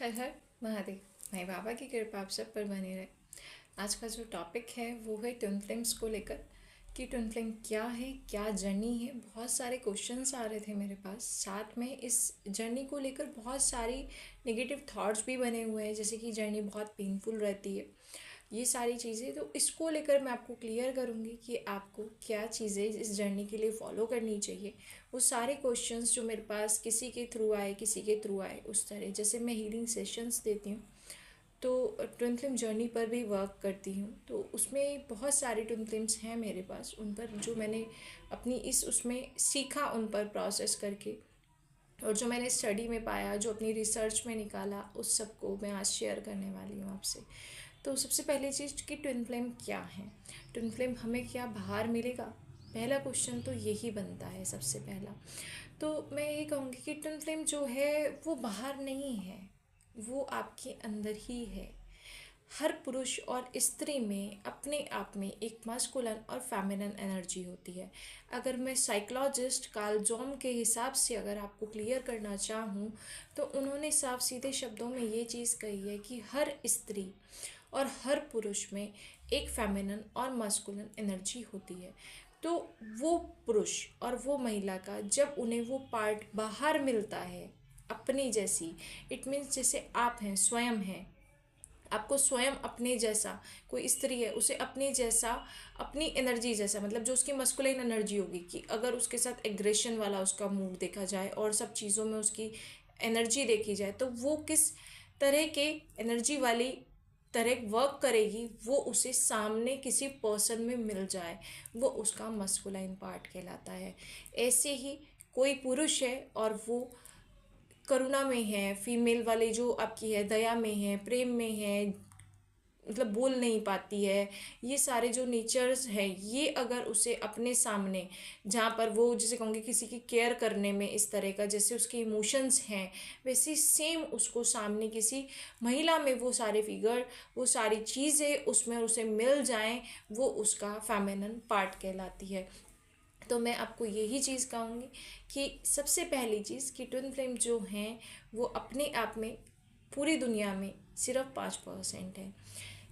हर हर महादेव। मैं बाबा की कृपा आप सब पर बनी रहे। आज का जो टॉपिक है वो है ट्विन फ्लेम्स को लेकर कि ट्विन फ्लेम क्या है, क्या जर्नी है। बहुत सारे क्वेश्चंस आ रहे थे मेरे पास, साथ में इस जर्नी को लेकर बहुत सारी नेगेटिव थॉट्स भी बने हुए हैं, जैसे कि जर्नी बहुत पेनफुल रहती है, ये सारी चीज़ें। तो इसको लेकर मैं आपको क्लियर करूँगी कि आपको क्या चीज़ें इस जर्नी के लिए फॉलो करनी चाहिए। वो सारे क्वेश्चंस जो मेरे पास किसी के थ्रू आए, किसी के थ्रू आए, उस तरह जैसे मैं हीलिंग सेशंस देती हूँ तो ट्विन फ्लेम जर्नी पर भी वर्क करती हूँ, तो उसमें बहुत सारे ट्विन फ्लेम्स हैं मेरे पास। उन पर जो मैंने अपनी इस उसमें सीखा, उन पर प्रोसेस करके, और जो मैंने स्टडी में पाया, जो अपनी रिसर्च में निकाला, उस सब को मैं आज शेयर करने वाली हूँ आपसे। तो सबसे पहली चीज़ कि ट्विन फ्लेम क्या है, ट्विन फ्लेम हमें क्या बाहर मिलेगा, पहला क्वेश्चन तो यही बनता है सबसे पहला। तो मैं ये कहूँगी कि ट्विन फ्लेम जो है वो बाहर नहीं है, वो आपके अंदर ही है। हर पुरुष और स्त्री में अपने आप में एक मास्कुलन और फेमिनिन एनर्जी होती है। अगर मैं साइकोलॉजिस्ट कार्ल जॉन के हिसाब से अगर आपको क्लियर करना चाहूँ तो उन्होंने साफ सीधे शब्दों में ये चीज़ कही है कि हर स्त्री और हर पुरुष में एक फेमिनिन और मास्कुलिन एनर्जी होती है। तो वो पुरुष और वो महिला का जब उन्हें वो पार्ट बाहर मिलता है अपनी जैसी, इट मीन्स जैसे आप हैं, स्वयं हैं, आपको स्वयं अपने जैसा, कोई स्त्री है उसे अपने जैसा, अपनी एनर्जी जैसा, मतलब जो उसकी मस्कुलिन एनर्जी होगी, कि अगर उसके साथ एग्रेशन वाला उसका मूड देखा जाए और सब चीज़ों में उसकी एनर्जी देखी जाए, तो वो किस तरह के एनर्जी वाली तरह वर्क करेगी, वो उसे सामने किसी पर्सन में मिल जाए, वो उसका मस्कुलाइन पार्ट कहलाता है। ऐसे ही कोई पुरुष है और वो करुणा में है, फीमेल वाले जो आपकी है दया में है, प्रेम में है, मतलब बोल नहीं पाती है, ये सारे जो नेचर्स हैं, ये अगर उसे अपने सामने, जहाँ पर वो जैसे कहूँगी किसी की केयर करने में इस तरह का जैसे उसके इमोशंस हैं, वैसे सेम उसको सामने किसी महिला में वो सारे फिगर, वो सारी चीज़ें उसमें उसे मिल जाएं, वो उसका फेमिनिन पार्ट कहलाती है। तो मैं आपको यही चीज़ कहूँगी कि सबसे पहली चीज़ कि ट्विन फ्लेम जो हैं वो अपने आप में पूरी दुनिया में सिर्फ 5% है।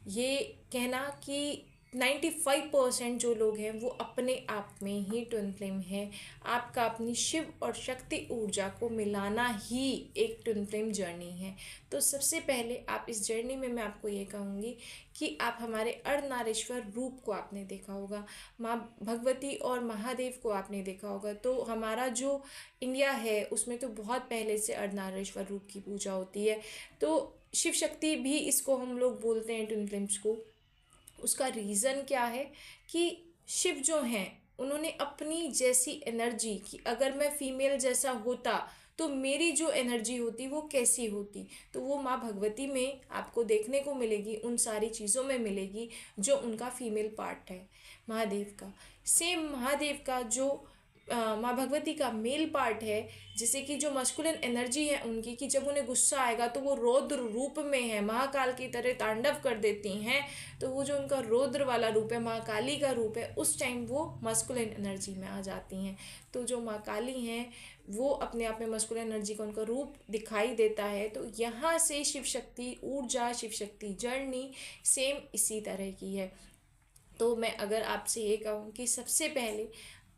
ये कहना कि 95% जो लोग हैं वो अपने आप में ही ट्विन फ्लेम है। आपका अपनी शिव और शक्ति ऊर्जा को मिलाना ही एक ट्विन फ्लेम जर्नी है। तो सबसे पहले आप इस जर्नी में मैं आपको ये कहूँगी कि आप हमारे अर्धनारीश्वर रूप को आपने देखा होगा, माँ भगवती और महादेव को आपने देखा होगा। तो हमारा जो इंडिया है उसमें तो बहुत पहले से अर्धनारीश्वर रूप की पूजा होती है। तो शिव शक्ति भी इसको हम लोग बोलते हैं ट्विन फ्लेम्स को। उसका रीज़न क्या है कि शिव जो हैं उन्होंने अपनी जैसी एनर्जी, कि अगर मैं फीमेल जैसा होता तो मेरी जो एनर्जी होती वो कैसी होती, तो वो माँ भगवती में आपको देखने को मिलेगी, उन सारी चीज़ों में मिलेगी जो उनका फीमेल पार्ट है महादेव का। सेम महादेव का जो माँ भगवती का मेल पार्ट है, जैसे कि जो मस्कुलिन एनर्जी है उनकी, कि जब उन्हें गुस्सा आएगा तो वो रौद्र रूप में है, महाकाल की तरह तांडव कर देती हैं। तो वो जो उनका रौद्र वाला रूप है, माँ काली का रूप है, उस टाइम वो मस्कुलिन एनर्जी में आ जाती हैं। तो जो माँ काली हैं वो अपने आप में मस्कुलिन एनर्जी का उनका रूप दिखाई देता है। तो यहाँ से शिव शक्ति ऊर्जा, शिव शक्ति जर्नी सेम इसी तरह की है। तो मैं अगर आपसे ये कहूँ कि सबसे पहले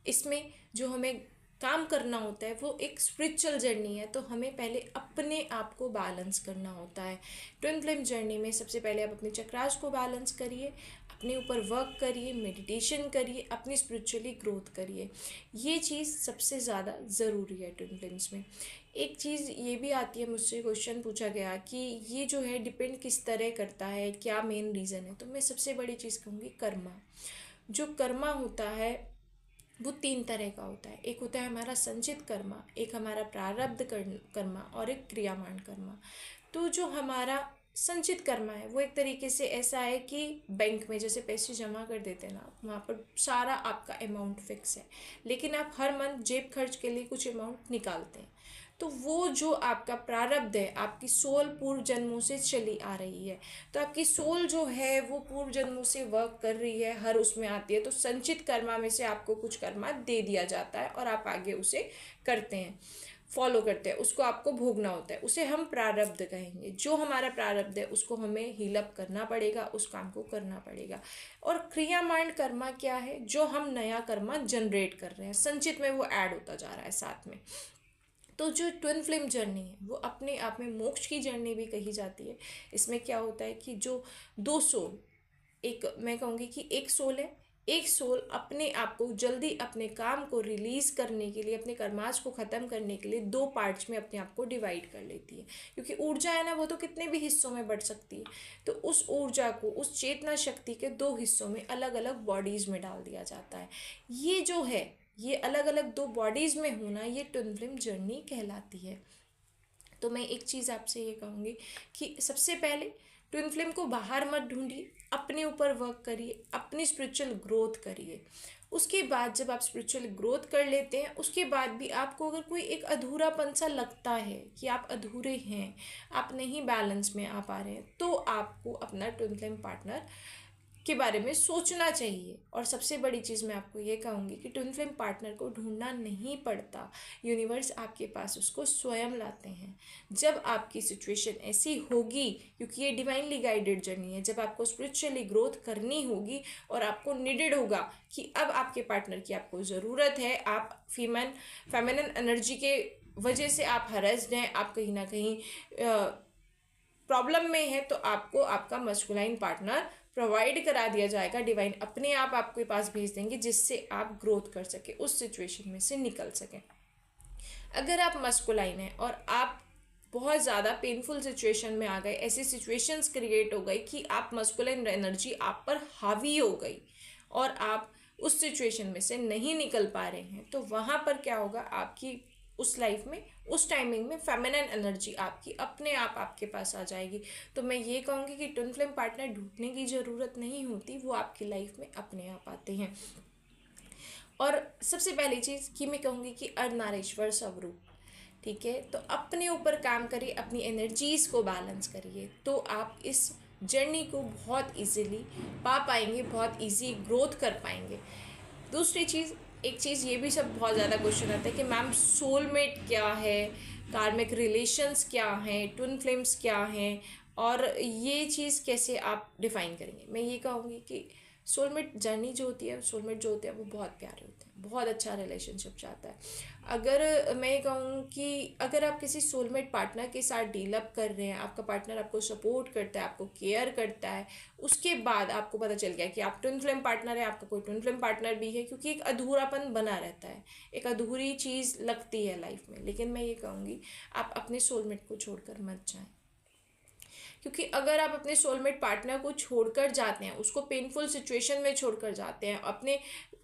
इसमें जो हमें काम करना होता है वो एक स्पिरिचुअल जर्नी है, तो हमें पहले अपने आप को बैलेंस करना होता है। ट्विन फ्लेम जर्नी में सबसे पहले आप अपने चक्रास को बैलेंस करिए, अपने ऊपर वर्क करिए, मेडिटेशन करिए, अपनी स्पिरिचुअली ग्रोथ करिए। ये चीज़ सबसे ज़्यादा ज़रूरी है ट्विन फ्लेम्स में। एक चीज़ ये भी आती है, मुझसे क्वेश्चन पूछा गया कि ये जो है डिपेंड किस तरह करता है, क्या मेन रीज़न है। तो मैं सबसे बड़ी चीज़ कहूँगी कर्मा। जो कर्मा होता है वो 3 तरह का होता है। एक होता है हमारा संचित कर्मा, एक हमारा प्रारब्ध कर्मा और एक क्रियामान कर्मा। तो जो हमारा संचित कर्मा है वो एक तरीके से ऐसा है कि बैंक में जैसे पैसे जमा कर देते हैं ना, वहाँ पर सारा आपका अमाउंट फिक्स है, लेकिन आप हर मंथ जेब खर्च के लिए कुछ अमाउंट निकालते हैं। तो वो जो आपका प्रारब्ध है, आपकी सोल पूर्व जन्मों से चली आ रही है, तो आपकी सोल जो है वो पूर्व जन्मों से वर्क कर रही है, हर उसमें आती है। तो संचित कर्मा में से आपको कुछ कर्मा दे दिया जाता है और आप आगे उसे करते हैं। फॉलो करते हैं, उसको आपको भोगना होता है, उसे हम प्रारब्ध कहेंगे। जो हमारा प्रारब्ध है उसको हमें हील अप करना पड़ेगा, उस काम को करना पड़ेगा। और क्रियामांड कर्मा क्या है? जो हम नया कर्मा जनरेट कर रहे हैं, संचित में वो ऐड होता जा रहा है साथ में। तो जो ट्विन फ्लेम जर्नी है वो अपने आप में मोक्ष की जर्नी भी कही जाती है। इसमें क्या होता है कि जो दो सोल, एक मैं कहूँगी कि एक सोल है, एक सोल अपने आप को जल्दी अपने काम को रिलीज करने के लिए, अपने कर्माश को ख़त्म करने के लिए दो पार्ट्स में अपने आप को डिवाइड कर लेती है। क्योंकि ऊर्जा है ना, वो तो कितने भी हिस्सों में बढ़ सकती है। तो उस ऊर्जा को, उस चेतना शक्ति के दो हिस्सों में अलग अलग बॉडीज़ में डाल दिया जाता है। ये जो है, ये अलग अलग दो बॉडीज़ में होना, ये ट्विन फ्लेम जर्नी कहलाती है। तो मैं एक चीज़ आपसे ये कहूँगी कि सबसे पहले ट्विन फ्लेम को बाहर मत ढूंढिए, अपने ऊपर वर्क करिए, अपनी स्पिरिचुअल ग्रोथ करिए। उसके बाद जब आप स्पिरिचुअल ग्रोथ कर लेते हैं, उसके बाद भी आपको अगर कोई एक अधूरापन सा लगता है कि आप अधूरे हैं, आप नहीं बैलेंस में आ पा रहे हैं, तो आपको अपना ट्विन फ्लेम पार्टनर के बारे में सोचना चाहिए। और सबसे बड़ी चीज़ मैं आपको ये कहूँगी कि ट्विन फ्लेम पार्टनर को ढूंढना नहीं पड़ता, यूनिवर्स आपके पास उसको स्वयं लाते हैं। जब आपकी सिचुएशन ऐसी होगी, क्योंकि ये डिवाइनली गाइडेड जर्नी है, जब आपको स्पिरिचुअली ग्रोथ करनी होगी और आपको नीडेड होगा कि अब आपके पार्टनर की आपको ज़रूरत है, आप फेमिनिन एनर्जी के वजह से आप हरेस्ड हैं, आप कहीं ना कहीं प्रॉब्लम में है, तो आपको आपका मस्कुलाइन पार्टनर प्रोवाइड करा दिया जाएगा। डिवाइन अपने आप आपके पास भेज देंगे, जिससे आप ग्रोथ कर सके, उस सिचुएशन में से निकल सकें। अगर आप मस्कुलाइन हैं और आप बहुत ज़्यादा पेनफुल सिचुएशन में आ गए, ऐसी सिचुएशंस क्रिएट हो गई कि आप मस्कुलाइन एनर्जी आप पर हावी हो गई और आप उस सिचुएशन में से नहीं निकल पा रहे हैं, तो वहाँ पर क्या होगा, आपकी उस लाइफ में, उस टाइमिंग में फेमिनिन एनर्जी आपकी अपने आप आपके पास आ जाएगी। तो मैं ये कहूँगी कि ट्विन फ्लेम पार्टनर ढूंढने की ज़रूरत नहीं होती, वो आपकी लाइफ में अपने आप आते हैं। और सबसे पहली चीज़ कि मैं कहूँगी कि अर्धनारीश्वर स्वरूप, ठीक है, तो अपने ऊपर काम करिए, अपनी एनर्जीज़ को बैलेंस करिए, तो आप इस जर्नी को बहुत इजीली पा पाएंगे, बहुत इजी ग्रोथ कर पाएंगे। दूसरी चीज़, एक चीज़ ये भी सब बहुत ज़्यादा क्वेश्चन आता है कि मैम सोलमेट क्या है, कार्मिक रिलेशंस क्या हैं, ट्विन फ्लेम्स क्या हैं, और ये चीज़ कैसे आप डिफ़ाइन करेंगे। मैं ये कहूँगी कि सोलमेट जर्नी जो होती है, सोलमेट जो होते हैं वो बहुत प्यारे होते हैं, बहुत अच्छा रिलेशनशिप चाहता है। अगर मैं ये कहूँ कि अगर आप किसी सोलमेट पार्टनर के साथ डील अप कर रहे हैं, आपका पार्टनर आपको सपोर्ट करता है, आपको केयर करता है, उसके बाद आपको पता चल गया कि आप ट्विन फ्लेम पार्टनर है, आपका कोई ट्विन फ्लेम पार्टनर भी है, क्योंकि एक अधूरापन बना रहता है, एक अधूरी चीज़ लगती है लाइफ में। लेकिन मैं ये कहूँगी आप अपने सोलमेट को छोड़कर मत जाएं, क्योंकि अगर आप अपने सोलमेट पार्टनर को छोड़कर जाते हैं, उसको पेनफुल सिचुएशन में छोड़कर जाते हैं, अपने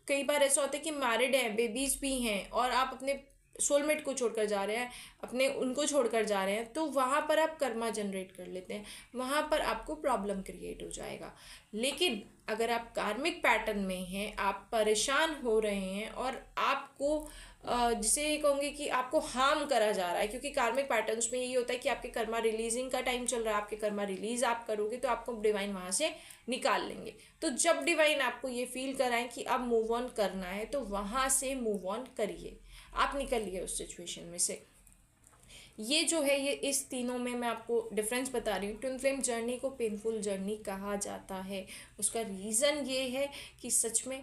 कई बार ऐसा होता है कि मैरिड हैं, बेबीज़ भी हैं, और आप अपने सोलमेट को छोड़कर जा रहे हैं, अपने उनको छोड़कर जा रहे हैं, तो वहाँ पर आप कर्मा जनरेट कर लेते हैं, वहाँ पर आपको प्रॉब्लम क्रिएट हो जाएगा। लेकिन अगर आप कार्मिक पैटर्न में हैं, आप परेशान हो रहे हैं और आपको जिसे ये कहूँगी कि आपको हार्म करा जा रहा है, क्योंकि कार्मिक पैटर्न्स में यही होता है कि आपके कर्मा रिलीजिंग का टाइम चल रहा है, आपके कर्मा रिलीज आप करोगे तो आपको डिवाइन वहाँ से निकाल लेंगे। तो जब डिवाइन आपको ये फील कराएं कि अब मूव ऑन करना है, तो वहाँ से मूव ऑन करिए, आप निकलिए उस सिचुएशन में से। ये जो है, ये इस तीनों में मैं आपको डिफरेंस बता रही हूँ। ट्विन फ्लेम जर्नी को पेनफुल जर्नी कहा जाता है, उसका रीज़न ये है कि सच में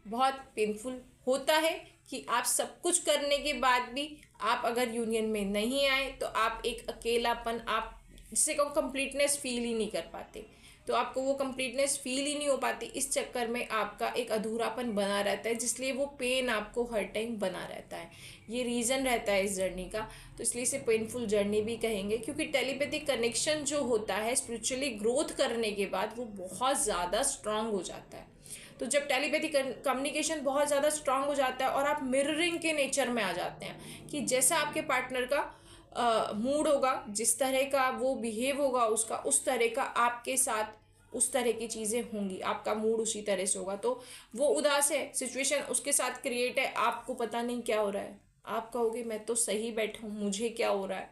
बहुत पेनफुल होता है कि आप सब कुछ करने के बाद भी आप अगर यूनियन में नहीं आए, तो आप एक अकेलापन, आप जिसे कहूँ कंप्लीटनेस फील ही नहीं कर पाते, तो आपको वो कंप्लीटनेस फील ही नहीं हो पाती। इस चक्कर में आपका एक अधूरापन बना रहता है, जिसलिए वो पेन आपको हर टाइम बना रहता है। ये रीज़न रहता है इस जर्नी का, तो इसलिए इसे पेनफुल जर्नी भी कहेंगे, क्योंकि टेलीपैथिक कनेक्शन जो होता है स्पिरिचुअली ग्रोथ करने के बाद वो बहुत ज़्यादा स्ट्रांग हो जाता है। तो जब टेलीपैथिक कम्युनिकेशन बहुत ज़्यादा स्ट्रांग हो जाता है और आप मिररिंग के नेचर में आ जाते हैं, कि जैसा आपके पार्टनर का मूड होगा, जिस तरह का वो बिहेव होगा उसका, उस तरह का आपके साथ उस तरह की चीज़ें होंगी, आपका मूड उसी तरह से होगा। तो वो उदास है, सिचुएशन उसके साथ क्रिएट है, आपको पता नहीं क्या हो रहा है, आप कहोगे मैं तो सही बैठा हूँ, मुझे क्या हो रहा है,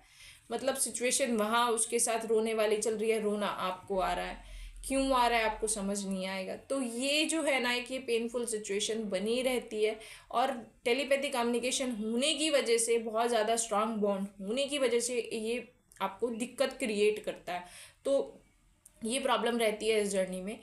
मतलब सिचुएशन वहाँ उसके साथ रोने वाली चल रही है, रोना आपको आ रहा है, क्यों आ रहा है आपको समझ नहीं आएगा। तो ये जो है ना, एक ये पेनफुल सिचुएशन बनी रहती है। और टेलीपैथी कम्युनिकेशन होने की वजह से, बहुत ज़्यादा स्ट्रांग बॉन्ड होने की वजह से ये आपको दिक्कत क्रिएट करता है। तो ये प्रॉब्लम रहती है इस जर्नी में।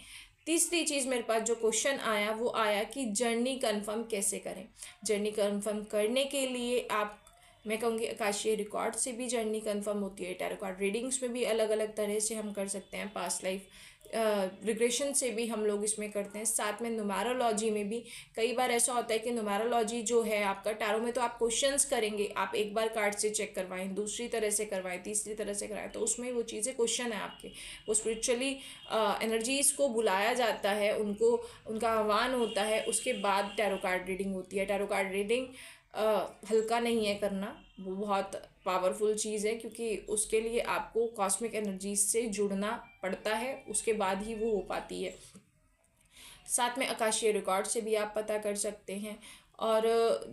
तीसरी चीज़ मेरे पास जो क्वेश्चन आया वो आया कि जर्नी कंफर्म कैसे करें। जर्नी कंफर्म करने के लिए आप, मैं कहूँगी आकाशीय रिकॉर्ड से भी जर्नी कंफर्म होती है, टैरो कार्ड रीडिंग्स में भी अलग अलग तरह से हम कर सकते हैं, पास्ट लाइफ रिग्रेशन से भी हम लोग इसमें करते हैं, साथ में न्यूमेरोलॉजी में भी। कई बार ऐसा होता है कि न्यूमेरोलॉजी जो है आपका, टैरो में तो आप क्वेश्चंस करेंगे, आप एक बार कार्ड से चेक करवाएं, दूसरी तरह से करवाएं, तीसरी तरह से करवाएं, तो उसमें वो चीज़ें क्वेश्चन है आपके, वो स्पिरिचुअली एनर्जीज को बुलाया जाता है, उनको उनका आह्वान होता है, उसके बाद टैरो कार्ड रीडिंग होती है। टैरो कार्ड रीडिंग हल्का नहीं है करना, वो बहुत पावरफुल चीज़ है, क्योंकि उसके लिए आपको कॉस्मिक एनर्जीज से जुड़ना पड़ता है, उसके बाद ही वो हो पाती है। साथ में आकाशीय रिकॉर्ड से भी आप पता कर सकते हैं। और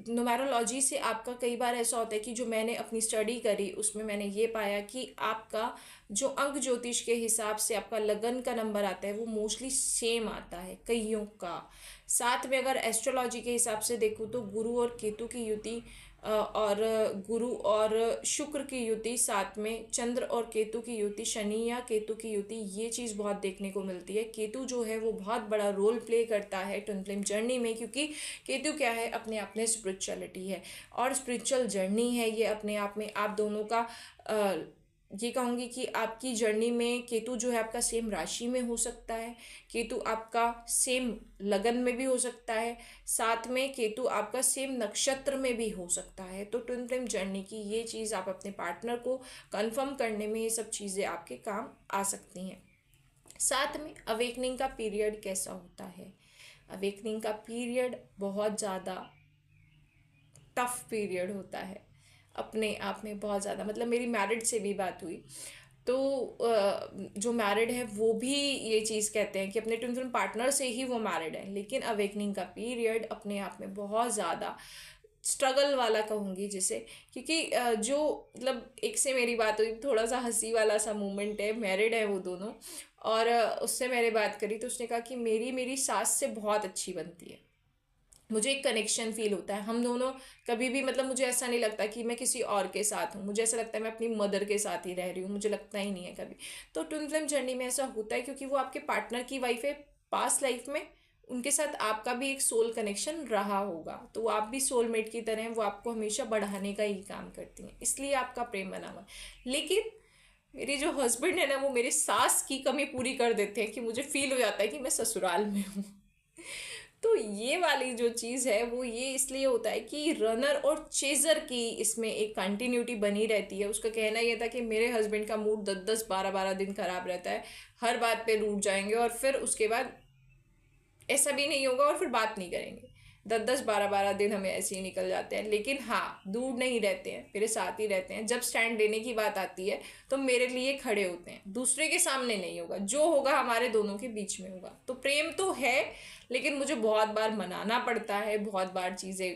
न्यूमेरोलॉजी से आपका कई बार ऐसा होता है कि जो मैंने अपनी स्टडी करी उसमें मैंने ये पाया कि आपका जो अंक ज्योतिष के हिसाब से आपका लगन का नंबर आता है वो मोस्टली सेम आता है कईयों का। साथ में अगर एस्ट्रोलॉजी के हिसाब से देखूँ तो गुरु और केतु की युति, और गुरु और शुक्र की युति, साथ में चंद्र और केतु की युति, शनि या केतु की युति, ये चीज़ बहुत देखने को मिलती है। केतु जो है वो बहुत बड़ा रोल प्ले करता है ट्विन फ्लेम जर्नी में, क्योंकि केतु क्या है, अपने आप में स्पिरिचुअलिटी है और स्पिरिचुअल जर्नी है ये अपने आप में। आप दोनों का ये कहूँगी कि आपकी जर्नी में केतु जो है आपका सेम राशि में हो सकता है, केतु आपका सेम लगन में भी हो सकता है, साथ में केतु आपका सेम नक्षत्र में भी हो सकता है। तो ट्विन फ्लेम जर्नी की ये चीज़ आप अपने पार्टनर को कंफर्म करने में ये सब चीज़ें आपके काम आ सकती हैं। साथ में अवेकनिंग का पीरियड कैसा होता है। अवेकनिंग का पीरियड बहुत ज़्यादा टफ पीरियड होता है अपने आप में, बहुत ज़्यादा। मतलब मेरी मैरिड से भी बात हुई तो जो मैरिड है वो भी ये चीज़ कहते हैं कि अपने ट्विन फ्लेम पार्टनर से ही वो मैरिड है, लेकिन अवेकनिंग का पीरियड अपने आप में बहुत ज़्यादा स्ट्रगल वाला कहूँगी जिसे, क्योंकि जो मतलब एक से मेरी बात हुई, थोड़ा सा हंसी वाला सा मोमेंट है, मैरिड है वो दोनों, और उससे मैंने बात करी तो उसने कहा कि मेरी सास से बहुत अच्छी बनती है, मुझे एक कनेक्शन फील होता है, हम दोनों कभी भी, मतलब मुझे ऐसा नहीं लगता कि मैं किसी और के साथ हूँ, मुझे ऐसा लगता है मैं अपनी मदर के साथ ही रह रही हूँ, मुझे लगता ही नहीं है कभी। तो ट्विन फ्लेम जर्नी में ऐसा होता है क्योंकि वो आपके पार्टनर की वाइफ है, पास्ट लाइफ में उनके साथ आपका भी एक सोल कनेक्शन रहा होगा, तो वो आप भी सोलमेट की तरह हैं, वो आपको हमेशा बढ़ाने का ही काम करती हैं, इसलिए आपका प्रेम बना हुआ है। लेकिन मेरे जो हस्बैंड है ना, वो मेरे सास की कमी पूरी कर देते हैं कि मुझे फील हो जाता है कि मैं ससुराल में हूँ। तो ये वाली जो चीज़ है वो ये इसलिए होता है कि रनर और चेजर की इसमें एक कंटिन्यूटी बनी रहती है। उसका कहना ये था कि मेरे हस्बैंड का मूड 10-10 12-12 दिन खराब रहता है, हर बात पे रूठ जाएंगे और फिर उसके बाद ऐसा भी नहीं होगा और फिर बात नहीं करेंगे। 10-10 12-12 दिन हमें ऐसे ही निकल जाते हैं, लेकिन हाँ दूर नहीं रहते हैं, मेरे साथ ही रहते हैं। जब स्टैंड लेने की बात आती है तो मेरे लिए खड़े होते हैं, दूसरे के सामने नहीं होगा, जो होगा हमारे दोनों के बीच में होगा। तो प्रेम तो है, लेकिन मुझे बहुत बार मनाना पड़ता है, बहुत बार चीज़ें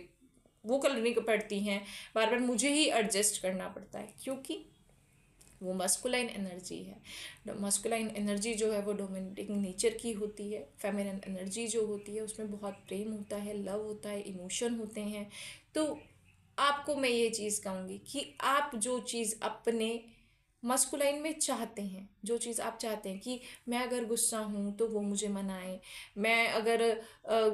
वो करनी पड़ती हैं, बार बार मुझे ही एडजस्ट करना पड़ता है, क्योंकि वो मस्कुलाइन एनर्जी है। मस्कुलाइन एनर्जी जो है वो डोमिनेटिंग नेचर की होती है। फेमिनिन एनर्जी जो होती है उसमें बहुत प्रेम होता है, लव होता है, इमोशन होते हैं। तो आपको मैं ये चीज़ कहूँगी कि आप जो चीज़ अपने मस्कुलाइन में चाहते हैं, जो चीज़ आप चाहते हैं कि मैं अगर गुस्सा हूँ तो वो मुझे मनाए, मैं अगर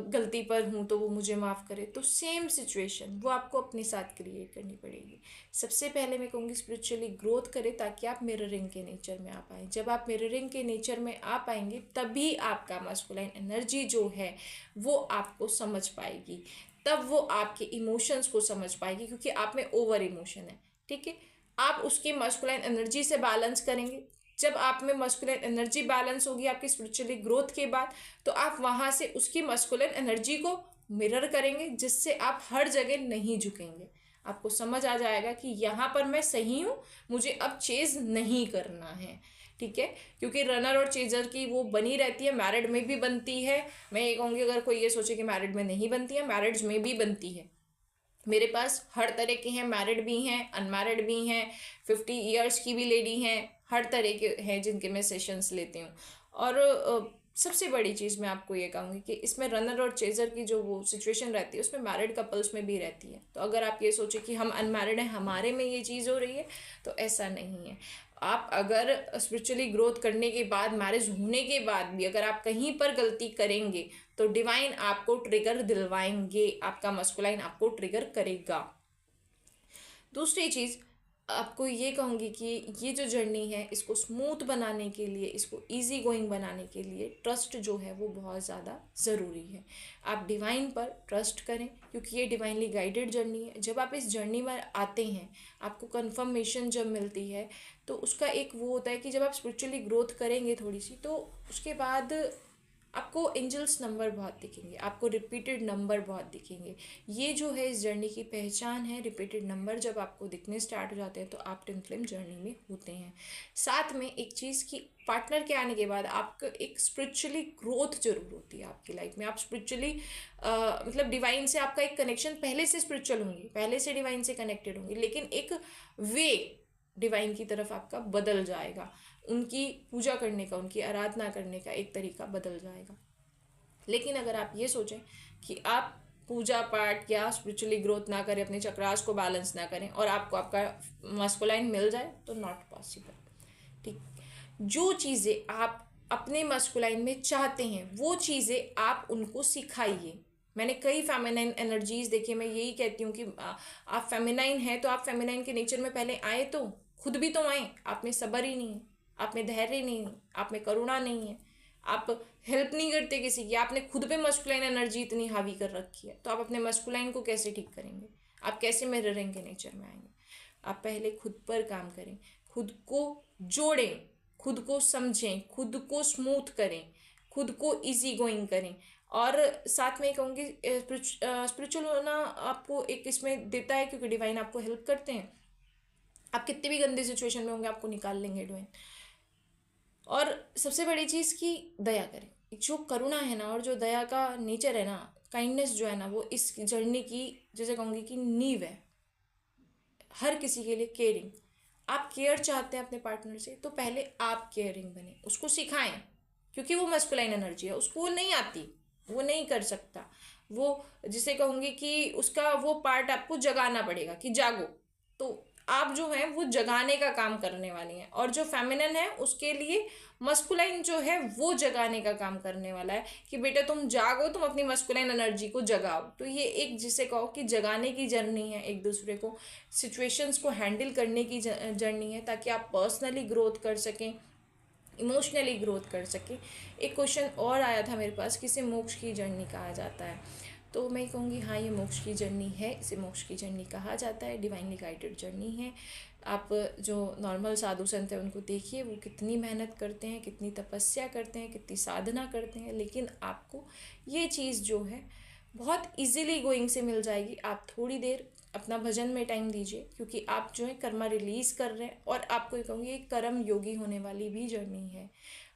गलती पर हूँ तो वो मुझे माफ़ करे, तो सेम सिचुएशन वो आपको अपने साथ क्रिएट करनी पड़ेगी। सबसे पहले मैं कहूँगी स्पिरिचुअली ग्रोथ करें ताकि आप मिररिंग के नेचर में आ पाएँ। जब आप मिररिंग के नेचर में आ पाएंगे तभी आपका मस्कुलाइन एनर्जी जो है वो आपको समझ पाएगी, तब वो आपके इमोशंस को समझ पाएगी, क्योंकि आप में ओवर इमोशन है, ठीक है। आप उसकी मस्कुलाइन एनर्जी से बैलेंस करेंगे। जब आप में मस्कुलाइन एनर्जी बैलेंस होगी आपकी स्पिरिचुअली ग्रोथ के बाद, तो आप वहाँ से उसकी मस्कुलाइन एनर्जी को मिरर करेंगे, जिससे आप हर जगह नहीं झुकेंगे। आपको समझ आ जाएगा कि यहाँ पर मैं सही हूँ, मुझे अब चेज नहीं करना है, ठीक है। क्योंकि रनर और चेजर की वो बनी रहती है, मैरिड में भी बनती है। मैं ये कहूँगी अगर कोई ये सोचे कि मैरिड में नहीं बनती है, मैरिड्स में भी बनती है। मेरे पास हर तरह के हैं, मैरिड भी हैं, अनमैरिड भी हैं, 50 ईयर्स की भी लेडी हैं, हर तरह के हैं जिनके मैं सेशंस लेती हूँ। और सबसे बड़ी चीज़ मैं आपको ये कहूँगी कि इसमें रनर और चेजर की जो वो सिचुएशन रहती है उसमें मैरिड कपल्स में भी रहती है। तो अगर आप ये सोचे कि हम अनमैरिड हैं, हमारे में ये चीज़ हो रही है, तो ऐसा नहीं है। आप अगर स्पिरिचुअली ग्रोथ करने के बाद, मैरिज होने के बाद भी अगर आप कहीं पर गलती करेंगे तो डिवाइन आपको ट्रिगर दिलवाएंगे, आपका मस्कुलाइन आपको ट्रिगर करेगा। दूसरी चीज़ आपको ये कहूँगी कि ये जो जर्नी है इसको स्मूथ बनाने के लिए, इसको इजी गोइंग बनाने के लिए ट्रस्ट जो है वो बहुत ज़्यादा ज़रूरी है। आप डिवाइन पर ट्रस्ट करें क्योंकि ये डिवाइनली गाइडेड जर्नी है। जब आप इस जर्नी में आते हैं, आपको कंफर्मेशन जब मिलती है तो उसका एक वो होता है कि जब आप स्पिरिचुअली ग्रोथ करेंगे थोड़ी सी, तो उसके बाद आपको एंजल्स नंबर बहुत दिखेंगे, आपको रिपीटेड नंबर बहुत दिखेंगे। ये जो है इस जर्नी की पहचान है। रिपीटेड नंबर जब आपको दिखने स्टार्ट हो जाते हैं तो आप ट्विन फ्लेम जर्नी में होते हैं। साथ में एक चीज़ की, पार्टनर के आने के बाद आपको एक स्पिरिचुअली ग्रोथ जरूर होती है आपकी लाइफ में। आप स्पिरिचुअली मतलब डिवाइन से आपका एक कनेक्शन, पहले से स्पिरिचुअल होंगे, पहले से डिवाइन से कनेक्टेड होंगे, लेकिन एक वे डिवाइन की तरफ आपका बदल जाएगा। उनकी पूजा करने का, उनकी आराधना करने का एक तरीका बदल जाएगा। लेकिन अगर आप ये सोचें कि आप पूजा पाठ या स्पिरिचुअली ग्रोथ ना करें, अपने चक्रास को बैलेंस ना करें और आपको आपका मस्कुलाइन मिल जाए, तो नॉट पॉसिबल। ठीक, जो चीज़ें आप अपने मस्कुलाइन में चाहते हैं वो चीज़ें आप उनको सिखाइए। मैंने कई फेमिनाइन एनर्जीज देखी, मैं यही कहती हूँ कि आप फेमिनाइन हैं तो आप फेमिनाइन के नेचर में पहले आए, तो खुद भी तो आए। आप में सब्र ही नहीं है, आप में धैर्य नहीं है, आप में करुणा नहीं है, आप हेल्प नहीं करते किसी की, आपने खुद पे मस्कुलाइन एनर्जी इतनी हावी कर रखी है, तो आप अपने मस्कुलाइन को कैसे ठीक करेंगे? आप कैसे मिररिंग के नेचर में आएंगे? आप पहले खुद पर काम करें, खुद को जोड़ें, खुद को समझें, खुद को स्मूथ करें, खुद को इजी गोइंग करें। और साथ में कहूँगी स्पिरिचुअल होना आपको एक इसमें देता है क्योंकि डिवाइन आपको हेल्प करते हैं। आप कितनी भी गंदी सिचुएशन में होंगे आपको निकाल लेंगे डिवाइन। और सबसे बड़ी चीज़ की दया करें। जो करुणा है ना और जो दया का नेचर है ना, काइंडनेस जो है ना, वो इस जर्नी की जैसे कहूँगी कि नींव है। हर किसी के लिए केयरिंग, आप केयर चाहते हैं अपने पार्टनर से तो पहले आप केयरिंग बने, उसको सिखाएं, क्योंकि वो मस्कुलाइन एनर्जी है, उसको वो नहीं आती, वो नहीं कर सकता। वो जिसे कहूँगी कि उसका वो पार्ट आपको जगाना पड़ेगा कि जागो। तो आप जो है वो जगाने का काम करने वाली हैं, और जो फेमिनिन है उसके लिए मस्कुलाइन जो है वो जगाने का काम करने वाला है कि बेटा तुम जागो, तुम अपनी मस्कुलाइन एनर्जी को जगाओ। तो ये एक जिसे कहो कि जगाने की जर्नी है, एक दूसरे को सिचुएशंस को हैंडल करने की जर्नी है, ताकि आप पर्सनली ग्रोथ कर सकें, इमोशनली ग्रोथ कर सकें। एक क्वेश्चन और आया था मेरे पास, किसे मोक्ष की जर्नी कहा जाता है? तो मैं कहूँगी हाँ, ये मोक्ष की जर्नी है, इसे मोक्ष की जर्नी कहा जाता है, डिवाइनली गाइडेड जर्नी है। आप जो नॉर्मल साधु संत हैं उनको देखिए, वो कितनी मेहनत करते हैं, कितनी तपस्या करते हैं, कितनी साधना करते हैं, लेकिन आपको ये चीज़ जो है बहुत इजीली गोइंग से मिल जाएगी। आप थोड़ी देर अपना भजन में टाइम दीजिए, क्योंकि आप जो है कर्मा रिलीज कर रहे हैं, और आपको ये कहूँगी एक कर्म योगी होने वाली भी जर्नी है।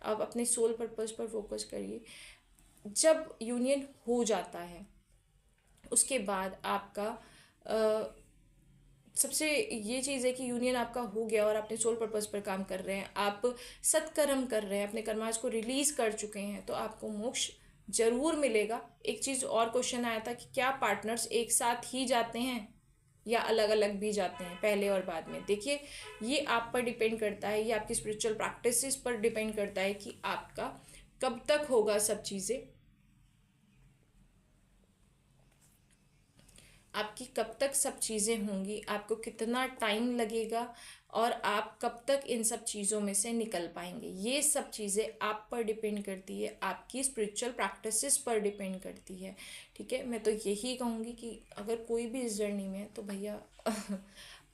आप अपने सोल पर्पस पर फोकस करिए। जब यूनियन हो जाता है उसके बाद आपका सबसे ये चीज़ है कि यूनियन आपका हो गया और अपने सोल पर्पस पर काम कर रहे हैं, आप सत्कर्म कर रहे हैं, अपने कर्माज को रिलीज कर चुके हैं, तो आपको मोक्ष जरूर मिलेगा। एक चीज़ और क्वेश्चन आया था कि क्या पार्टनर्स एक साथ ही जाते हैं या अलग अलग भी जाते हैं, पहले और बाद में? देखिए, ये आप पर डिपेंड करता है, ये आपकी स्पिरिचुअल प्रैक्टिसेस पर डिपेंड करता है कि आपका कब तक होगा सब चीज़ें, आपकी कब तक सब चीज़ें होंगी, आपको कितना टाइम लगेगा, और आप कब तक इन सब चीज़ों में से निकल पाएंगे। ये सब चीज़ें आप पर डिपेंड करती है, आपकी स्पिरिचुअल प्रैक्टिसेस पर डिपेंड करती है। ठीक है, मैं तो यही कहूँगी कि अगर कोई भी इस जर्नी में है तो भैया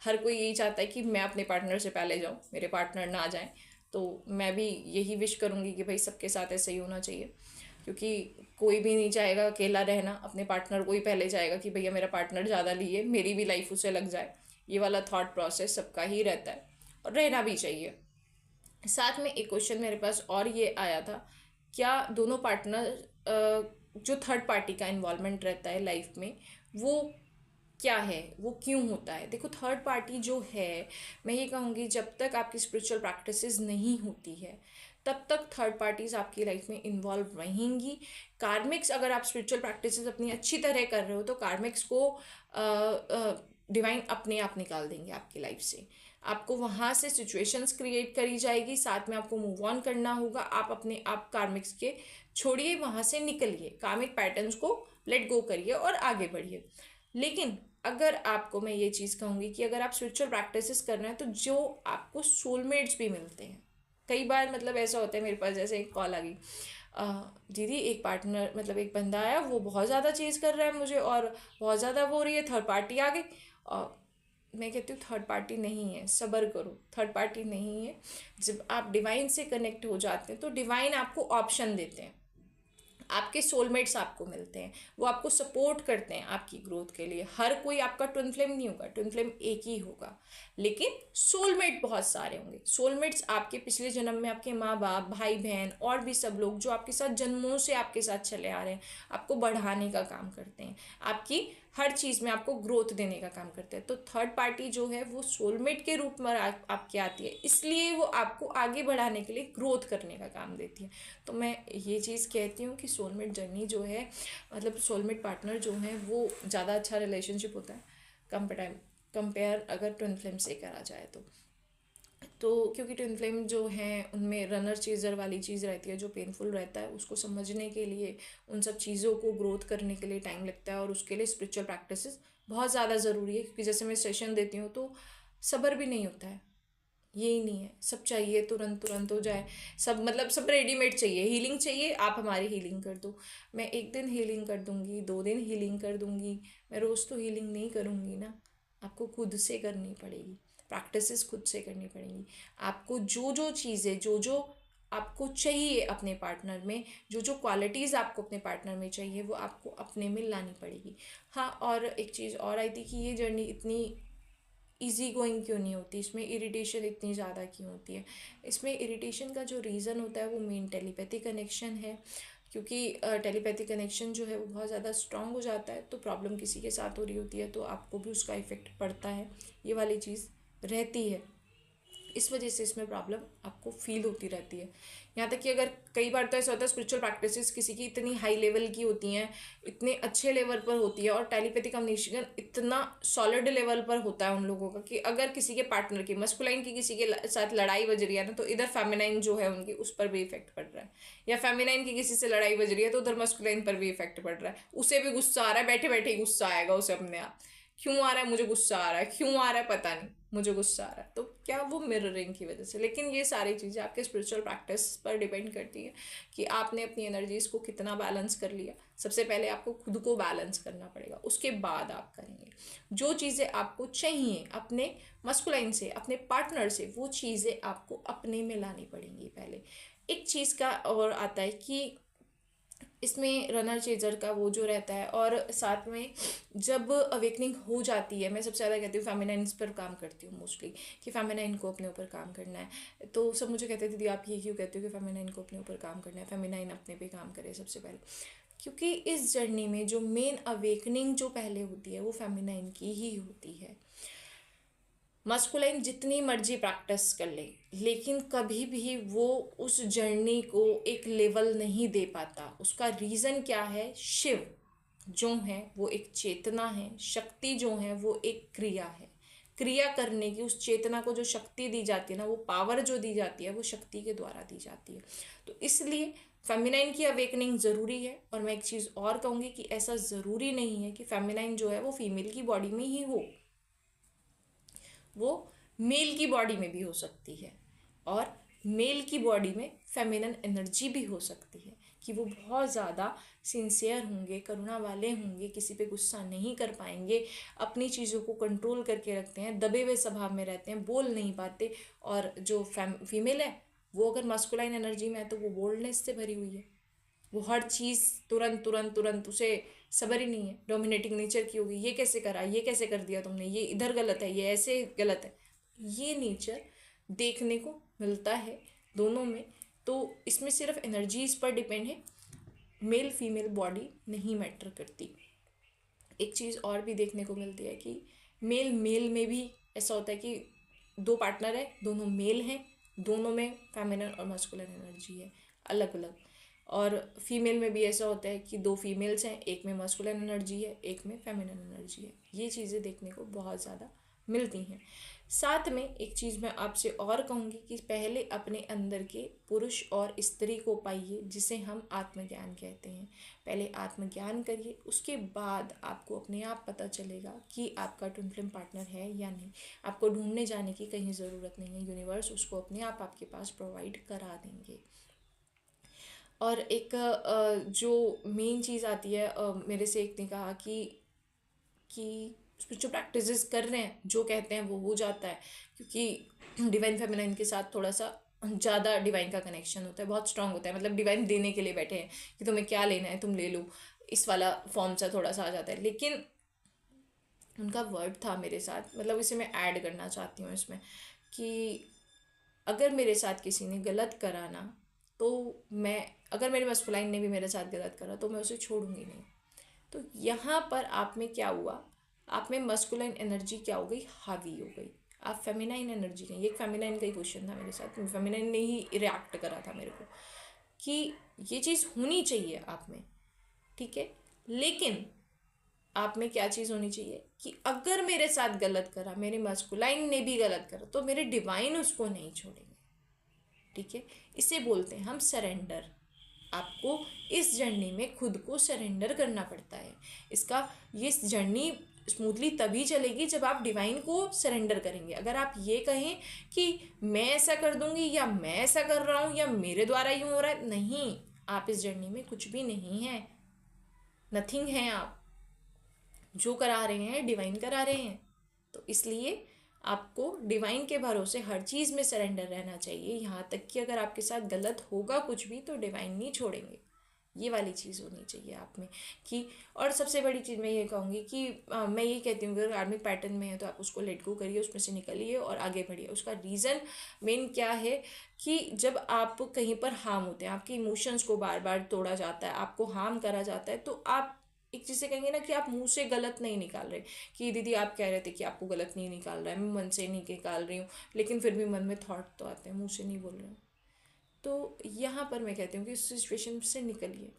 हर कोई यही चाहता है कि मैं अपने पार्टनर से पहले जाऊँ, मेरे पार्टनर ना जाएं। तो मैं भी यही विश करूँगी कि भाई सबके साथ ऐसे ही होना चाहिए, क्योंकि कोई भी नहीं चाहेगा अकेला रहना, अपने पार्टनर को ही पहले चाहेगा कि भैया मेरा पार्टनर ज़्यादा लिए, मेरी भी लाइफ उसे लग जाए। ये वाला थॉट प्रोसेस सबका ही रहता है और रहना भी चाहिए। साथ में एक क्वेश्चन मेरे पास और ये आया था, क्या दोनों पार्टनर जो थर्ड पार्टी का इन्वॉल्वमेंट रहता है लाइफ में, वो क्या है, वो क्यों होता है। देखो थर्ड पार्टी जो है, मैं ये कहूँगी जब तक आपकी स्पिरिचुअल प्रैक्टिसेस नहीं होती है तब तक थर्ड पार्टीज आपकी लाइफ में इन्वॉल्व रहेंगी। कार्मिक्स, अगर आप स्पिरिचुअल प्रैक्टिसेस अपनी अच्छी तरह कर रहे हो तो कार्मिक्स को डिवाइन अपने आप निकाल देंगे आपकी लाइफ से। आपको वहाँ से सिचुएशंस क्रिएट करी जाएगी, साथ में आपको मूव ऑन करना होगा। आप अपने आप कार्मिक्स के छोड़िए, वहाँ से निकलिए, कार्मिक पैटर्न्स को लेट गो करिए और आगे बढ़िए। लेकिन अगर आपको मैं ये चीज़ कहूँगी कि अगर आप स्पिरिचुअल प्रैक्टिसेस कर रहे हैं तो जो आपको सोलमेट्स भी मिलते हैं। कई बार मतलब ऐसा होता है, मेरे पास जैसे एक कॉल आ गई, दीदी एक पार्टनर मतलब एक बंदा आया, वो बहुत ज़्यादा चेज़ कर रहा है मुझे और बहुत ज़्यादा वो हो रही है, थर्ड पार्टी आ गई। और मैं कहती हूँ थर्ड पार्टी नहीं है, सब्र करो, थर्ड पार्टी नहीं है। जब आप डिवाइन से कनेक्ट हो जाते हैं तो डिवाइन आपको ऑप्शन देते हैं, आपके सोलमेट्स आपको मिलते हैं, वो आपको सपोर्ट करते हैं आपकी ग्रोथ के लिए। हर कोई आपका ट्विन फ्लेम नहीं होगा, ट्विन फ्लेम एक ही होगा, लेकिन सोलमेट बहुत सारे होंगे। सोलमेट्स आपके पिछले जन्म में आपके माँ बाप, भाई बहन और भी सब लोग जो आपके साथ जन्मों से आपके साथ चले आ रहे हैं, आपको बढ़ाने का काम करते हैं, आपकी हर चीज़ में आपको ग्रोथ देने का काम करते हैं। तो थर्ड पार्टी जो है वो सोलमेट के रूप में आपके आती है, इसलिए वो आपको आगे बढ़ाने के लिए ग्रोथ करने का काम देती है। तो मैं ये चीज़ कहती हूँ कि सोलमेट जर्नी जो है, मतलब सोलमेट पार्टनर जो है वो ज़्यादा अच्छा रिलेशनशिप होता है कंपेयर अगर ट्विन फ्लेम से करा जाए तो क्योंकि ट्विन फ्लेम जो हैं उनमें रनर चेजर वाली चीज़ रहती है, जो पेनफुल रहता है उसको समझने के लिए, उन सब चीज़ों को ग्रोथ करने के लिए टाइम लगता है, और उसके लिए स्पिरिचुअल प्रैक्टिसेस बहुत ज़्यादा ज़रूरी है। क्योंकि जैसे मैं सेशन देती हूँ तो सब्र भी नहीं होता है, यही नहीं है, सब चाहिए तुरंत तुरंत हो जाए, सब मतलब सब रेडीमेड चाहिए। हीलिंग चाहिए, आप हमारी हीलिंग कर दो, मैं एक दिन हीलिंग कर दूंगी, 2 दिन हीलिंग कर दूंगी, मैं रोज़ तो हीलिंग नहीं करूंगी ना। आपको खुद से करनी पड़ेगी, प्रैक्टिसेस खुद से करनी पड़ेंगी। आपको जो जो चीज़ें, जो जो आपको चाहिए अपने पार्टनर में, जो जो क्वालिटीज़ आपको अपने पार्टनर में चाहिए, वो आपको अपने में लानी पड़ेगी। हाँ, और एक चीज़ और आई थी कि ये जर्नी इतनी इजी गोइंग क्यों नहीं होती, इसमें इरिटेशन इतनी ज़्यादा क्यों होती है। इसमें इरिटेशन का जो रीज़न होता है वो मेन टेलीपैथी कनेक्शन है। क्योंकि टेलीपैथी कनेक्शन जो है वो बहुत ज़्यादा स्ट्रांग हो जाता है, तो प्रॉब्लम किसी के साथ हो रही होती है तो आपको भी उसका इफ़ेक्ट पड़ता है, ये वाली चीज़ रहती है। इस वजह से इसमें प्रॉब्लम आपको फील होती रहती है। यहाँ तक कि अगर कई बार तो ऐसा होता है स्पिरिचुअल प्रैक्टिसेस किसी की इतनी हाई लेवल की होती हैं, इतने अच्छे लेवल पर होती है, और टेलीपैथी कम्युनिकेशन इतना सॉलिड लेवल पर होता है उन लोगों का, कि अगर किसी के पार्टनर की, मस्कुलाइन की किसी के साथ लड़ाई बज रही है ना, तो इधर फेमिनाइन जो है उनकी उस पर भी इफेक्ट पड़ रहा है, या फेमिनाइन की किसी से लड़ाई बज रही है तो उधर मस्कुलाइन पर भी इफेक्ट पड़ रहा है। उसे भी गुस्सा आ रहा है, बैठे बैठे ही गुस्सा आएगा उसे अपने आप। क्यों आ रहा है, मुझे गुस्सा आ रहा है, क्यों आ रहा है पता नहीं, मुझे गुस्सा आ रहा है। तो क्या, वो मिररिंग की वजह से। लेकिन ये सारी चीज़ें आपके स्पिरिचुअल प्रैक्टिस पर डिपेंड करती है कि आपने अपनी एनर्जीज को कितना बैलेंस कर लिया। सबसे पहले आपको खुद को बैलेंस करना पड़ेगा, उसके बाद आप करेंगे। जो चीज़ें आपको चाहिए अपने मस्कुलाइन से, अपने पार्टनर से, वो चीज़ें आपको अपने में लानी पड़ेंगी पहले। एक चीज़ का और आता है कि इसमें रनर चेजर का वो जो रहता है, और साथ में जब अवेकनिंग हो जाती है, मैं सबसे ज़्यादा कहती हूँ फेमिनाइन पर काम करती हूँ मोस्टली, कि फेमिनाइन को अपने ऊपर काम करना है। तो सब मुझे कहते थे दीदी आप ये क्यों कहते हो कि फेमिनाइन को अपने ऊपर काम करना है, फेमिनाइन अपने पे काम करे सबसे पहले। क्योंकि इस जर्नी में जो मेन अवेकनिंग जो पहले होती है वो फेमिनाइन की ही होती है। मस्कुलाइन जितनी मर्जी प्रैक्टिस कर ले, लेकिन कभी भी वो उस जर्नी को एक लेवल नहीं दे पाता। उसका रीज़न क्या है, शिव जो है वो एक चेतना है, शक्ति जो है वो एक क्रिया है। क्रिया करने की, उस चेतना को जो शक्ति दी जाती है ना, वो पावर जो दी जाती है वो शक्ति के द्वारा दी जाती है। तो इसलिए फेमिनाइन की अवेकनिंग ज़रूरी है। और मैं एक चीज़ और कहूँगी कि ऐसा ज़रूरी नहीं है कि फेमिनाइन जो है वो फीमेल की बॉडी में ही हो, वो मेल की बॉडी में भी हो सकती है, और मेल की बॉडी में फेमिनन एनर्जी भी हो सकती है, कि वो बहुत ज़्यादा सिंसियर होंगे, करुणा वाले होंगे, किसी पे गुस्सा नहीं कर पाएंगे, अपनी चीज़ों को कंट्रोल करके रखते हैं, दबे हुए स्वभाव में रहते हैं, बोल नहीं पाते। और जो फीमेल है वो अगर मस्कुलाइन एनर्जी में है तो वो बोल्डनेस से भरी हुई है, वो हर चीज़ तुरंत तुरंत तुरंत, उसे सब्र ही नहीं है, डोमिनेटिंग नेचर की होगी, ये कैसे करा, ये कैसे कर दिया तुमने, ये इधर गलत है, ये ऐसे गलत है। ये नेचर देखने को मिलता है दोनों में। तो इसमें सिर्फ एनर्जीज पर डिपेंड है, मेल फीमेल बॉडी नहीं मैटर करती। एक चीज़ और भी देखने को मिलती है कि मेल मेल में भी ऐसा होता है कि दो पार्टनर है, दोनों मेल हैं, दोनों में फेमिनिन और मस्कुलिन एनर्जी है अलग अलग। और फीमेल में भी ऐसा होता है कि दो फीमेल्स हैं, एक में मस्कुलिन एनर्जी है, एक में फेमिनिन एनर्जी है। ये चीज़ें देखने को बहुत ज़्यादा मिलती हैं। साथ में एक चीज़ मैं आपसे और कहूँगी कि पहले अपने अंदर के पुरुष और स्त्री को पाइए, जिसे हम आत्मज्ञान कहते हैं। पहले आत्मज्ञान करिए, उसके बाद आपको अपने आप पता चलेगा कि आपका ट्विन फ्लेम पार्टनर है या नहीं। आपको ढूंढने जाने की कहीं ज़रूरत नहीं है, यूनिवर्स उसको अपने आप आपके पास प्रोवाइड करा देंगे। और एक जो मेन चीज़ आती है, मेरे से एक ने कहा कि स्पिरिचुअल प्रैक्टिसेस कर रहे हैं, जो कहते हैं वो हो जाता है, क्योंकि डिवाइन फेमिनाइन के साथ थोड़ा सा ज़्यादा डिवाइन का कनेक्शन होता है, बहुत स्ट्रांग होता है। मतलब डिवाइन देने के लिए बैठे हैं कि तुम्हें क्या लेना है तुम ले लो, इस वाला फॉर्म सा थोड़ा सा आ जाता है। लेकिन उनका वर्ड था मेरे साथ, मतलब इसे मैं ऐड करना चाहती हूँ इसमें, कि अगर मेरे साथ किसी ने गलत करा ना, तो मैं, अगर मेरे मस्कुलाइन ने भी मेरे साथ गलत करा तो मैं उसे छोड़ूंगी नहीं। तो यहाँ पर आप में क्या हुआ, आप में मस्कुलाइन एनर्जी क्या हो गई, हावी हो गई। आप फेमिनाइन एनर्जी नहीं। एक फेमिनाइन का ही क्वेश्चन था मेरे साथ, फेमिनाइन ने ही रिएक्ट करा था मेरे को कि ये चीज़ होनी चाहिए आप में, ठीक है, लेकिन आप में क्या चीज़ होनी चाहिए कि अगर मेरे साथ गलत करा, मेरे मस्कुलाइन ने भी गलत करा, तो मेरे डिवाइन उसको नहीं छोड़ेंगे, ठीक है। इसे बोलते हैं हम सरेंडर। आपको इस जर्नी में खुद को सरेंडर करना पड़ता है। इसका ये जर्नी स्मूथली तभी चलेगी जब आप डिवाइन को सरेंडर करेंगे। अगर आप ये कहें कि मैं ऐसा कर दूंगी, या मैं ऐसा कर रहा हूँ, या मेरे द्वारा यूँ हो रहा है, नहीं, आप इस जर्नी में कुछ भी नहीं है, नथिंग है। आप जो करा रहे हैं डिवाइन करा रहे हैं। तो इसलिए आपको डिवाइन के भरोसे हर चीज़ में सरेंडर रहना चाहिए। यहाँ तक कि अगर आपके साथ गलत होगा कुछ भी तो डिवाइन नहीं छोड़ेंगे। ये वाली चीज़ होनी चाहिए आप में कि, और सबसे बड़ी चीज़ मैं ये कहूँगी कि मैं ये कहती हूँ कि अगर कार्मिक पैटर्न में है तो आप उसको लेट गो करिए, उसमें से निकलिए और आगे बढ़िए। उसका रीज़न मेन क्या है कि जब आप कहीं पर हार्म होते हैं, आपके इमोशंस को बार बार तोड़ा जाता है, आपको हार्म करा जाता है, तो आप एक चीज़ से कहेंगे ना कि आप मुंह से गलत नहीं निकाल रहे कि दीदी आप कह रहे थे कि आपको गलत नहीं निकाल रहा है, मैं मन से नहीं निकाल रही हूँ, लेकिन फिर भी मन में थॉट तो आते हैं, मुंह से नहीं बोल रहे हूँ। तो यहाँ पर मैं कहती हूँ कि उस सिचुएशन से निकलिए,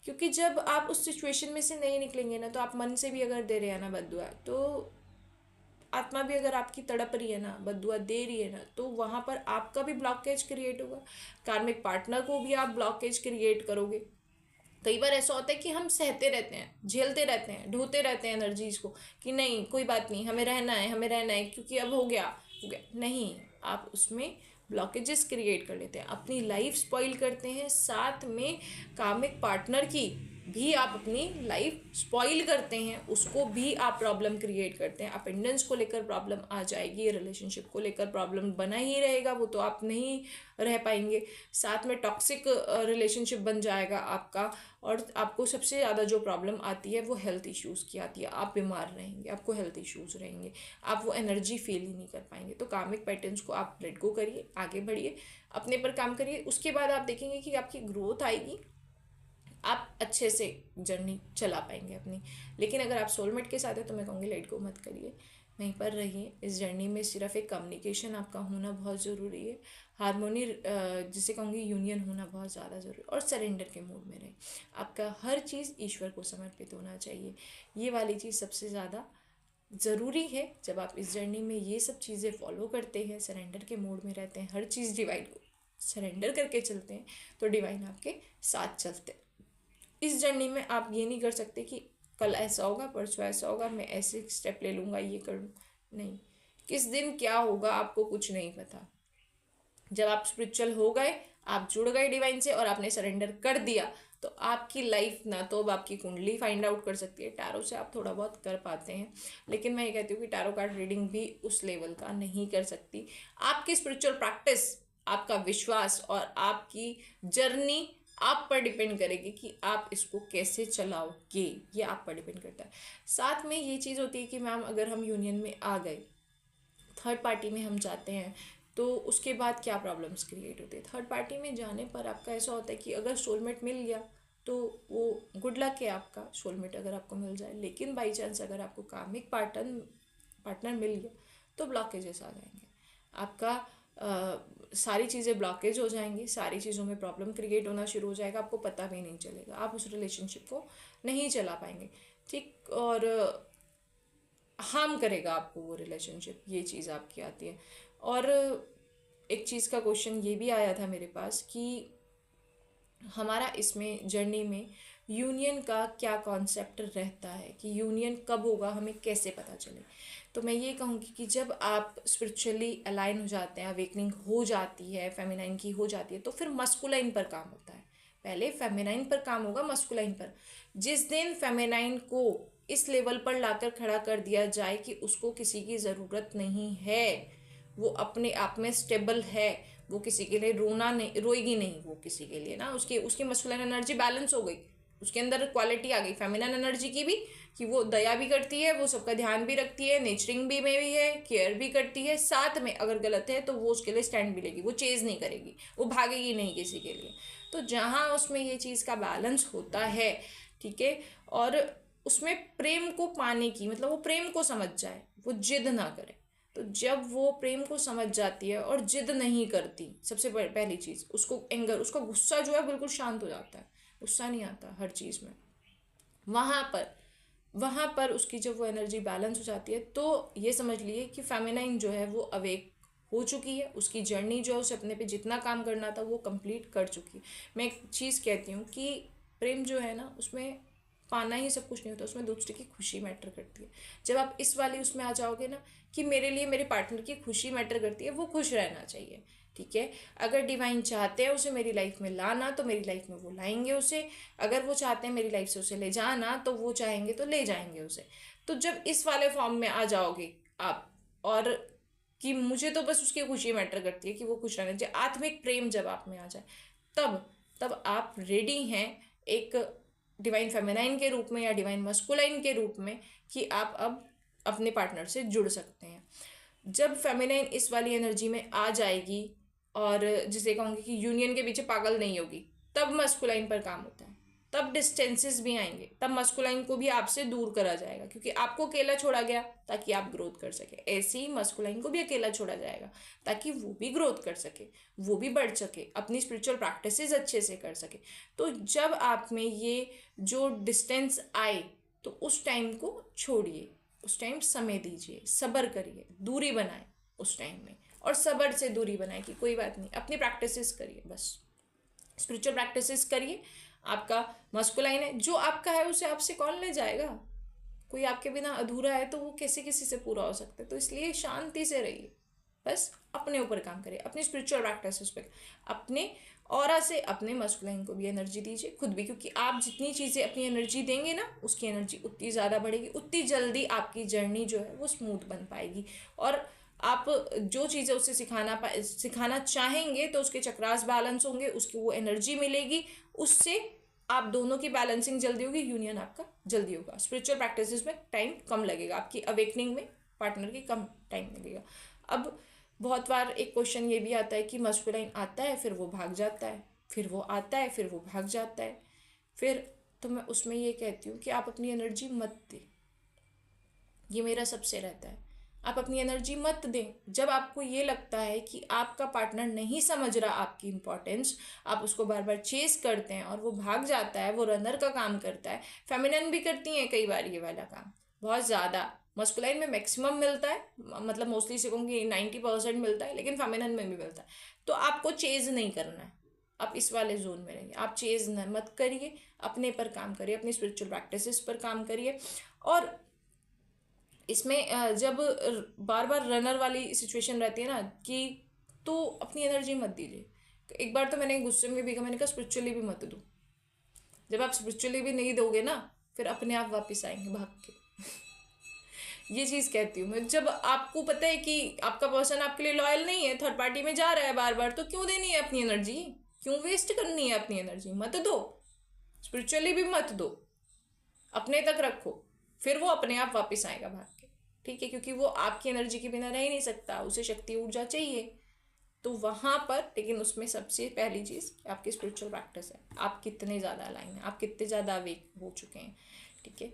क्योंकि जब आप उस सिचुएशन में से नहीं निकलेंगे ना, तो आप मन से भी अगर दे रहे हैं ना बद्दुआ, तो आत्मा भी अगर आपकी तड़प रही है ना, बद्दुआ दे रही है ना, तो वहाँ पर आपका भी ब्लॉकेज क्रिएट होगा, कार्मिक पार्टनर को भी आप ब्लॉकेज क्रिएट करोगे। कई बार ऐसा होता है कि हम सहते रहते हैं, झेलते रहते हैं, ढोते रहते हैं एनर्जीज को कि नहीं कोई बात नहीं, हमें रहना है, हमें रहना है, क्योंकि अब हो गया हो गया। नहीं, आप उसमें ब्लॉकेजेस क्रिएट कर लेते हैं, अपनी लाइफ स्पॉइल करते हैं, साथ में कामिक पार्टनर की भी आप अपनी लाइफ स्पॉइल करते हैं, उसको भी आप प्रॉब्लम क्रिएट करते हैं। अपेंडेंस को लेकर प्रॉब्लम आ जाएगी, रिलेशनशिप को लेकर प्रॉब्लम बना ही रहेगा, वो तो आप नहीं रह पाएंगे। साथ में टॉक्सिक रिलेशनशिप बन जाएगा आपका, और आपको सबसे ज़्यादा जो प्रॉब्लम आती है वो हेल्थ इश्यूज़ की आती है। आप बीमार रहेंगे, आपको हेल्थ इश्यूज़ रहेंगे, आप वो एनर्जी फील ही नहीं कर पाएंगे। तो कार्मिक पैटर्न्स को आप लेट गो करिए, आगे बढ़िए, अपने पर काम करिए, उसके बाद आप देखेंगे कि आपकी ग्रोथ आएगी, आप अच्छे से जर्नी चला पाएंगे अपनी। लेकिन अगर आप सोलमेट के साथ है तो मैं कहूँगी लेट गो मत करिए, वहीं पर रहिए। इस जर्नी में सिर्फ एक कम्युनिकेशन आपका होना बहुत ज़रूरी है, हारमोनी जिसे कहूँगी यूनियन होना बहुत ज़्यादा ज़रूरी, और सरेंडर के मूड में रहे। आपका हर चीज़ ईश्वर को समर्पित होना चाहिए, ये वाली चीज़ सबसे ज़्यादा ज़रूरी है। जब आप इस जर्नी में ये सब चीज़ें फॉलो करते हैं, सरेंडर के मूड में रहते हैं, हर चीज़ डिवाइन को सरेंडर करके चलते हैं, तो डिवाइन आपके साथ चलते हैं। इस जर्नी में आप ये नहीं कर सकते कि कल ऐसा होगा, परसों ऐसा होगा, मैं ऐसे स्टेप ले लूँगा, ये कर लूँ, नहीं। किस दिन क्या होगा आपको कुछ नहीं पता। जब आप स्पिरिचुअल हो गए, आप जुड़ गए डिवाइन से और आपने सरेंडर कर दिया, तो आपकी लाइफ ना तो अब आपकी कुंडली फाइंड आउट कर सकती है, टैरो से आप थोड़ा बहुत कर पाते हैं, लेकिन मैं ये कहती हूँ कि टैरो कार्ड रीडिंग भी उस लेवल का नहीं कर सकती। आपकी स्पिरिचुअल प्रैक्टिस, आपका विश्वास और आपकी जर्नी आप पर डिपेंड करेगी कि आप इसको कैसे चलाओगे, ये आप पर डिपेंड करता है। साथ में ये चीज़ होती है कि मैम अगर हम यूनियन में आ गए, थर्ड पार्टी में हम जाते हैं, तो उसके बाद क्या प्रॉब्लम्स क्रिएट होते हैं। थर्ड पार्टी में जाने पर आपका ऐसा होता है कि अगर सोलमेट मिल गया तो वो गुड लक है आपका सोलमेट अगर आपको मिल जाए। लेकिन बाई चांस अगर आपको कार्मिक पार्टनर मिल गया तो ब्लॉकेजेस आ जाएंगे आपका। सारी चीज़ें ब्लॉकेज हो जाएंगी, सारी चीज़ों में प्रॉब्लम क्रिएट होना शुरू हो जाएगा, आपको पता भी नहीं चलेगा, आप उस रिलेशनशिप को नहीं चला पाएंगे। ठीक, और हार्म करेगा आपको वो रिलेशनशिप, ये चीज़ आपकी आती है। और एक चीज़ का क्वेश्चन ये भी आया था मेरे पास कि हमारा इसमें जर्नी में यूनियन का क्या कॉन्सेप्ट रहता है, कि यूनियन कब होगा, हमें कैसे पता चले। तो मैं ये कहूँगी कि जब आप स्पिरिचुअली अलाइन हो जाते हैं, अवेकनिंग हो जाती है, फेमिनाइन की हो जाती है, तो फिर मस्कुलाइन पर काम होता है। पहले फेमिनाइन पर काम होगा, मस्कुलाइन पर। जिस दिन फेमिनाइन को इस लेवल पर लाकर खड़ा कर दिया जाए कि उसको किसी की ज़रूरत नहीं है, वो अपने आप में स्टेबल है, वो किसी के लिए रोना नहीं, रोएगी नहीं वो किसी के लिए ना, उसकी उसकी मस्कुलिन एनर्जी बैलेंस हो गई, उसके अंदर क्वालिटी आ गई फेमिनिन एनर्जी की भी, कि वो दया भी करती है, वो सबका ध्यान भी रखती है, नेचरिंग भी में भी है, केयर भी करती है, साथ में अगर गलत है तो वो उसके लिए स्टैंड भी लेगी, वो चेज नहीं करेगी, वो भागेगी नहीं किसी के लिए। तो जहाँ उसमें ये चीज़ का बैलेंस होता है, ठीक है, और उसमें प्रेम को पाने की, मतलब वो प्रेम को समझ जाए, वो जिद ना करे। तो जब वो प्रेम को समझ जाती है और जिद नहीं करती, सबसे पहली चीज़, उसको एंगर, उसका गुस्सा जो है बिल्कुल शांत हो जाता है, गुस्सा नहीं आता हर चीज़ में। वहाँ पर उसकी जब वो एनर्जी बैलेंस हो जाती है, तो ये समझ लिए कि फेमिनाइन जो है वो अवेक हो चुकी है, उसकी जर्नी जो है उसे अपने पे जितना काम करना था वो कंप्लीट कर चुकी है। मैं एक चीज़ कहती हूँ कि प्रेम जो है ना, उसमें पाना ही सब कुछ नहीं होता, उसमें दूसरे की खुशी मैटर करती है। जब आप इस वाली उसमें आ जाओगे ना कि मेरे लिए मेरे पार्टनर की खुशी मैटर करती है, वो खुश रहना चाहिए, ठीक है। अगर डिवाइन चाहते हैं उसे मेरी लाइफ में लाना तो मेरी लाइफ में वो लाएंगे उसे, अगर वो चाहते हैं मेरी लाइफ से उसे ले जाना तो वो चाहेंगे तो ले जाएंगे उसे। तो जब इस वाले फॉर्म में आ जाओगे आप, और कि मुझे तो बस उसकी खुशी मैटर करती है कि वो खुश रहना चाहिए, आत्मिक प्रेम जब आप में आ जाए, तब तब आप रेडी हैं एक डिवाइन फेमिनाइन के रूप में या डिवाइन मस्कुलाइन के रूप में, कि आप अब अपने पार्टनर से जुड़ सकते हैं। जब फेमिनाइन इस वाली एनर्जी में आ जाएगी, और जिसे कहूँगी कि यूनियन के पीछे पागल नहीं होगी, तब मस्कुलाइन पर काम होता है, तब डिस्टेंसेस भी आएंगे, तब मस्कुलाइन को भी आपसे दूर करा जाएगा, क्योंकि आपको अकेला छोड़ा गया ताकि आप ग्रोथ कर सके। ऐसे ही मस्कुलाइन को भी अकेला छोड़ा जाएगा ताकि वो भी ग्रोथ कर सके, वो भी बढ़ सके, अपनी स्पिरिचुअल प्रैक्टिसेस अच्छे से कर सके। तो जब आप में ये जो डिस्टेंस आए, तो उस टाइम को छोड़िए, उस टाइम समय दीजिए, सब्र करिए, दूरी बनाए उस टाइम में, और सब्र से दूरी बनाए कि कोई बात नहीं, अपनी प्रैक्टिसेस करिए, बस स्पिरिचुअल प्रैक्टिसेस करिए। आपका मस्कुलाइन है, जो आपका है उसे आपसे कौन ले जाएगा, कोई आपके बिना अधूरा है तो वो कैसे किसी से पूरा हो सकता है। तो इसलिए शांति से रहिए, बस अपने ऊपर काम करिए, अपनी स्पिरिचुअल प्रैक्टिसेस पे, अपने ऑरा से अपने मस्कुलाइन को भी एनर्जी दीजिए, खुद भी, क्योंकि आप जितनी चीज़ें अपनी एनर्जी देंगे ना, उसकी एनर्जी उतनी ज़्यादा बढ़ेगी, उतनी जल्दी आपकी जर्नी जो है वो स्मूथ बन पाएगी। और आप जो चीज़ें उसे सिखाना चाहेंगे तो उसके चक्रास बैलेंस होंगे, उसकी वो एनर्जी मिलेगी, उससे आप दोनों की बैलेंसिंग जल्दी होगी, यूनियन आपका जल्दी होगा। स्पिरिचुअल प्रैक्टिसेस में टाइम कम लगेगा, आपकी अवेकनिंग में पार्टनर की कम टाइम लगेगा। अब बहुत बार एक क्वेश्चन ये भी आता है कि मस्कुलाइन आता है फिर वो भाग जाता है, फिर वो आता है फिर वो भाग जाता है, फिर तो मैं उसमें ये कहती हूँ कि आप अपनी एनर्जी मत दें, ये मेरा सबसे रहता है, आप अपनी एनर्जी मत दें। जब आपको ये लगता है कि आपका पार्टनर नहीं समझ रहा आपकी इंपॉर्टेंस, आप उसको बार बार चेस करते हैं और वो भाग जाता है, वो रनर का काम करता है। फेमिनिन भी करती हैं कई बार ये वाला काम, बहुत ज़्यादा। मस्कुलाइन में मैक्सिमम मिलता है, मतलब मोस्टली से कहूँगी 90% मिलता है, लेकिन फेमिनिन में भी मिलता है। तो आपको चेज नहीं करना है, आप इस वाले जोन में रहिए, आप चेज मत करिए, अपने पर काम करिए, अपनी स्पिरिचुअल प्रैक्टिसेस पर काम करिए। और इसमें जब बार बार रनर वाली सिचुएशन रहती है ना, कि तो अपनी एनर्जी मत दीजिए। एक बार तो मैंने गुस्से में भी कहा, मैंने कहा स्पिरिचुअली भी मत दो। जब आप स्पिरिचुअली भी नहीं दोगे ना, फिर अपने आप वापस आएंगे भाग के। ये चीज़ कहती हूँ मैं, जब आपको पता है कि आपका पर्सन आपके लिए लॉयल नहीं है, थर्ड पार्टी में जा रहा है बार बार, तो क्यों देनी है अपनी एनर्जी, क्यों वेस्ट करनी है अपनी एनर्जी, मत दो। स्पिरिचुअली भी मत दो, अपने तक रखो, फिर वो अपने आप वापस आएगा भाग के, ठीक है, क्योंकि वो आपकी एनर्जी के बिना रह ही नहीं सकता, उसे शक्ति ऊर्जा चाहिए। तो वहाँ पर लेकिन उसमें सबसे पहली चीज़ आपकी स्पिरिचुअल प्रैक्टिस है, आप कितने ज़्यादा अलाइन हैं, आप कितने ज़्यादा अवेक हो चुके हैं। ठीक है,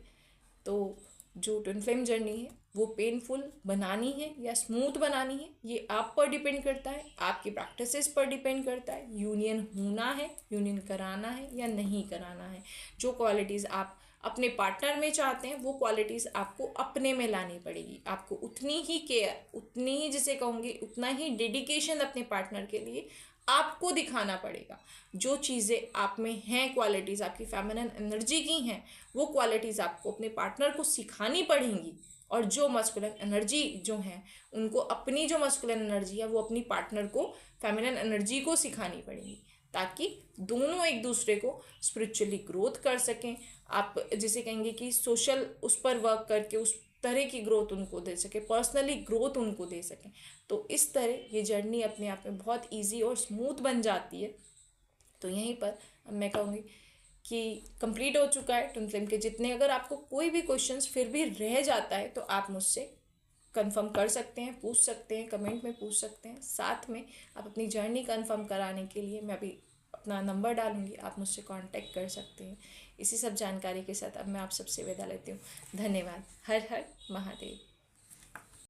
तो जो ट्विन फ्लेम जर्नी है वो पेनफुल बनानी है या स्मूथ बनानी है, ये आप पर डिपेंड करता है, आपकी प्रैक्टिसेस पर डिपेंड करता है। यूनियन होना है, यूनियन कराना है या नहीं कराना है। जो क्वालिटीज़ आप अपने पार्टनर में चाहते हैं वो क्वालिटीज़ आपको अपने में लानी पड़ेगी। आपको उतनी ही केयर, उतनी ही जिसे कहूँगी उतना ही डेडिकेशन अपने पार्टनर के लिए आपको दिखाना पड़ेगा। जो चीज़ें आप में हैं, क्वालिटीज़ आपकी फेमिनिन एनर्जी की हैं, वो क्वालिटीज़ आपको अपने पार्टनर को सिखानी पड़ेंगी। और जो मस्कुलिन एनर्जी जो है उनको अपनी जो मस्कुलिन एनर्जी है वो अपनी पार्टनर को फेमिनिन एनर्जी को सिखानी पड़ेगी, ताकि दोनों एक दूसरे को स्पिरिचुअली ग्रोथ कर सकें। आप जिसे कहेंगे कि सोशल उस पर वर्क करके उस तरह की ग्रोथ उनको दे सके, पर्सनली ग्रोथ उनको दे सकें। तो इस तरह ये जर्नी अपने आप में बहुत इजी और स्मूथ बन जाती है। तो यहीं पर मैं कहूँगी कि कंप्लीट हो चुका है ट्विन फ्लेम के जितने। अगर आपको कोई भी क्वेश्चंस फिर भी रह जाता है तो आप मुझसे कंफर्म कर सकते हैं, पूछ सकते हैं, कमेंट में पूछ सकते हैं। साथ में आप अपनी जर्नी कंफर्म कराने के लिए मैं अभी अपना नंबर डालूंगी, आप मुझसे कांटेक्ट कर सकते हैं। इसी सब जानकारी के साथ अब मैं आप सबसे विदा लेती हूँ। धन्यवाद। हर हर महादेव।